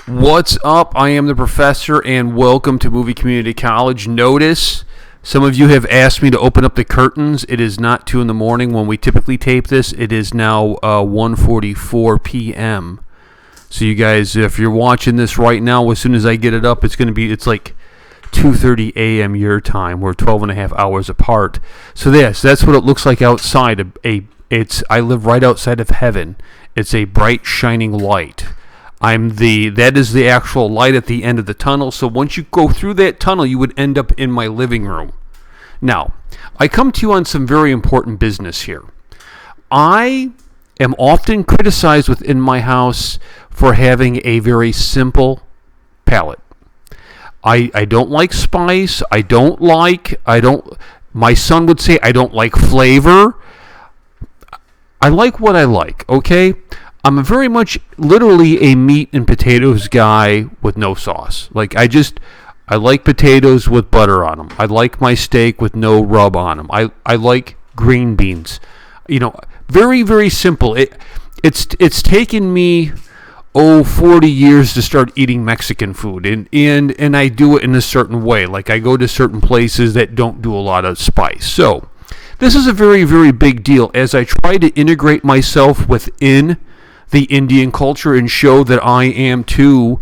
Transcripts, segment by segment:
What's up? I am the professor, and welcome to Movie Community College. Notice, some of you have asked me to open up the curtains. It is not 2 in the morning when we typically tape this. It is now 1:44 p.m. So you guys, if you're watching this right now, as soon as I get it up, it's like 2:30 a.m. your time. We're 12 and a half hours apart. So yes, that's what it looks like outside. I live right outside of heaven. It's a bright, shining light. That is the actual light at the end of the tunnel. So once you go through that tunnel, you would end up in my living room. Now, I come to you on some very important business here. I am often criticized within my house for having a very simple palate. I don't like spice. My son would say I don't like flavor. I like what I like, okay? I'm very much literally a meat and potatoes guy with no sauce. I like potatoes with butter on them. I like my steak with no rub on them. I like green beans. Very, very simple. It's taken me 40 years to start eating Mexican food, and I do it in a certain way. Like, I go to certain places that don't do a lot of spice. So this is a very, very big deal as I try to integrate myself within the Indian culture and show that I am too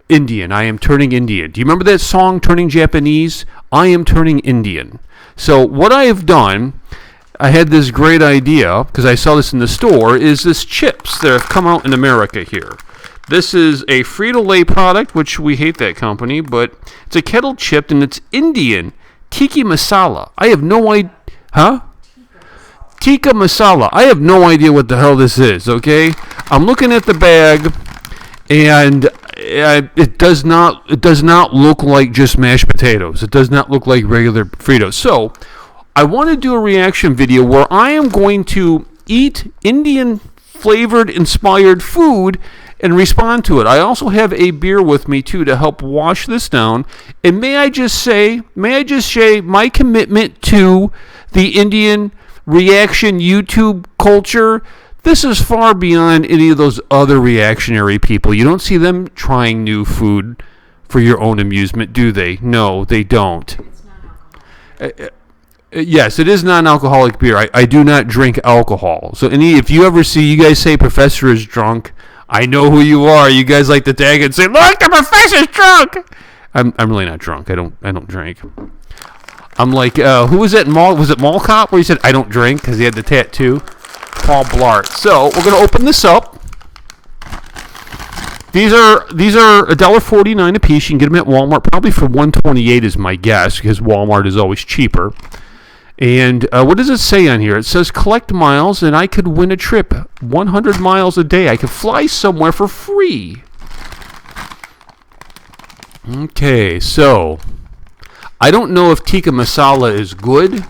Indian. I am turning Indian. Do you remember that song, Turning Japanese? I am turning Indian. So what I have done, I had this great idea, because I saw this in the store, is this chips that have come out in America here. This is a Frito-Lay product, which we hate that company, but it's a kettle chip, and it's Indian. Tikka Masala. I have no idea. Huh? Tikka Masala. I have no idea what the hell this is, okay? I'm looking at the bag, and it does not look like just mashed potatoes. It does not look like regular Fritos. So I want to do a reaction video where I am going to eat Indian flavored inspired food and respond to it. I also have a beer with me too to help wash this down. And may I just say my commitment to the Indian reaction YouTube culture, this is far beyond any of those other reactionary people. You don't see them trying new food for your own amusement, do they? No, they don't. It's non-alcoholic. Yes, it is non-alcoholic beer. I do not drink alcohol. So if you ever see you guys say Professor is drunk, I know who you are. You guys like to tag it and say, "Look, the Professor's drunk." I'm really not drunk. I don't drink. I'm like, who was it? Was it Mall Cop where he said I don't drink because he had the tattoo? Paul Blart. So we're gonna open this up. These are $1.49 a piece. You can get them at Walmart, probably for $1.28 is my guess, because Walmart is always cheaper. And what does it say on here? It says collect miles, and I could win a trip 100 miles a day. I could fly somewhere for free. Okay, so I don't know if tikka masala is good.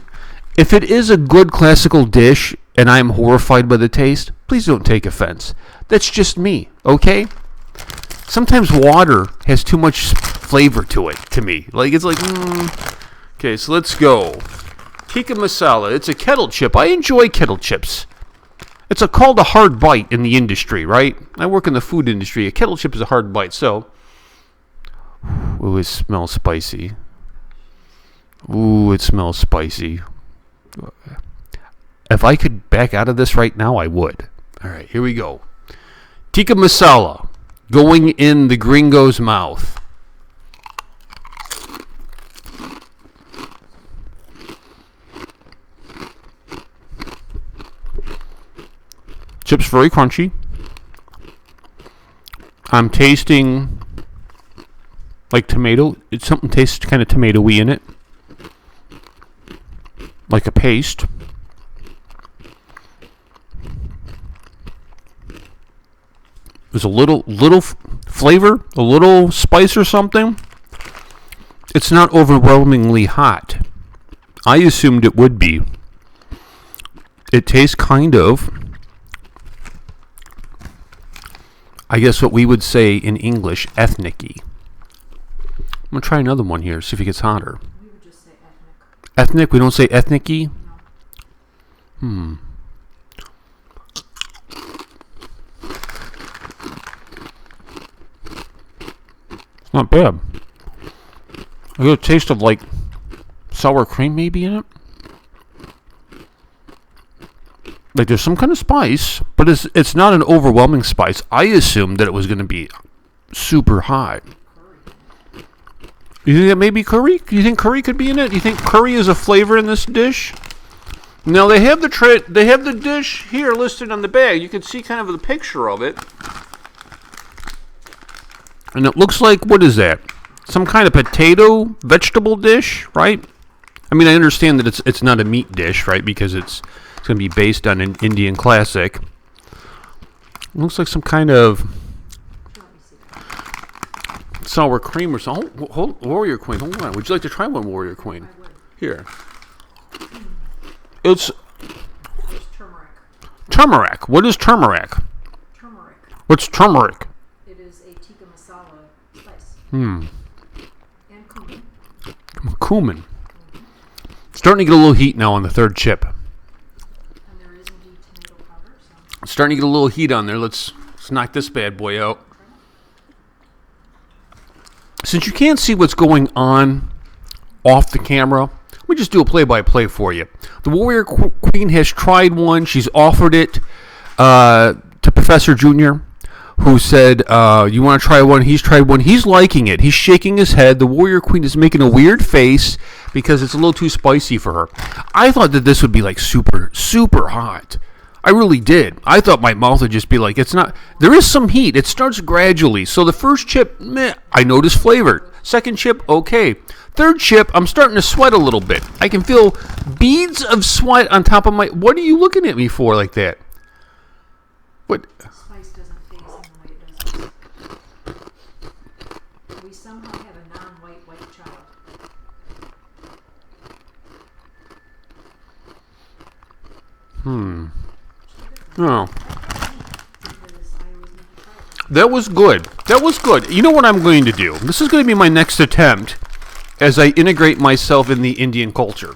If it is a good classical dish and I'm horrified by the taste, please don't take offense. That's just me, okay? Sometimes water has too much flavor to it, to me. Okay, so let's go. Tikka masala. It's a kettle chip. I enjoy kettle chips. It's called a hard bite in the industry, right? I work in the food industry. A kettle chip is a hard bite, so. Ooh, it smells spicy. Ooh, it smells spicy. If I could back out of this right now, I would. All right, here we go. Tikka masala going in the gringo's mouth. Chips very crunchy. I'm tasting like tomato. It's something tastes kind of tomatoey in it. Like a paste. There's a little flavor, a little spice or something. It's not overwhelmingly hot. I assumed it would be. It tastes kind of, I guess what we would say in English, ethnic-y. I'm going to try another one here, see if it gets hotter. We would just say ethnic. Ethnic? We don't say ethnic-y? No. Not bad. I get a taste of like sour cream maybe in it. Like there's some kind of spice, but it's not an overwhelming spice. I assumed that it was going to be super hot. You think that maybe curry? Do you think curry could be in it? Do you think curry is a flavor in this dish? Now they have the dish here listed on the bag. You can see kind of the picture of it. And it looks like, what is that? Some kind of potato vegetable dish, right? I mean, I understand that it's not a meat dish, right? Because it's going to be based on an Indian classic. It looks like some kind of sour cream or something. Warrior Queen, hold on. Would you like to try one, Warrior Queen? I would. Here. It's There's turmeric. turmeric. What is turmeric? Turmeric. What's turmeric? It is a Tikka Masala spice. Hmm. And cumin. Cumin. Starting to get a little heat now on the third chip. And there is indeed tomato powder. So Starting to get a little heat on there. Let's knock this bad boy out. Since you can't see what's going on off the camera, let me just do a play-by-play for you. The Warrior Queen has tried one. She's offered it to Professor Junior, who said, you want to try one? He's tried one. He's liking it. He's shaking his head. The Warrior Queen is making a weird face because it's a little too spicy for her. I thought that this would be like super, super hot. I really did. I thought my mouth would just be like, it's not. There is some heat. It starts gradually. So the first chip, meh, I notice flavor. Second chip, okay. Third chip, I'm starting to sweat a little bit. I can feel beads of sweat on top of my. What are you looking at me for like that? What? spice doesn't phase in the way it does. We somehow have a non-white child. Oh. Because I always need to try it. That was good. That was good. You know what I'm going to do? This is going to be my next attempt as I integrate myself in the Indian culture.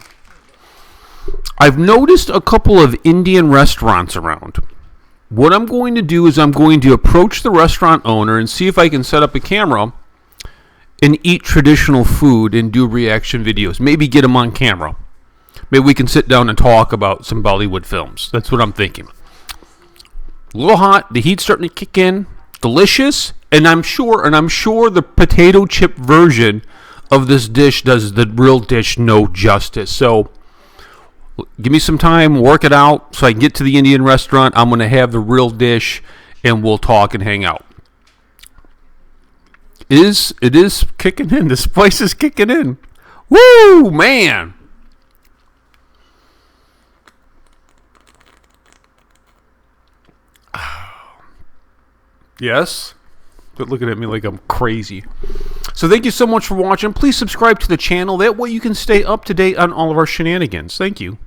I've noticed a couple of Indian restaurants around. What I'm going to do is I'm going to approach the restaurant owner and see if I can set up a camera and eat traditional food and do reaction videos. Maybe get them on camera. Maybe we can sit down and talk about some Bollywood films. That's what I'm thinking. A little hot. The heat's starting to kick in. Delicious. And I'm sure the potato chip version of this dish does the real dish no justice. So give me some time, work it out so I can get to the Indian restaurant. I'm going to have the real dish and we'll talk and hang out. It is kicking in. The spice is kicking in. Woo, man. Yes? But looking at me like I'm crazy. So thank you so much for watching. Please subscribe to the channel. That way you can stay up to date on all of our shenanigans. Thank you.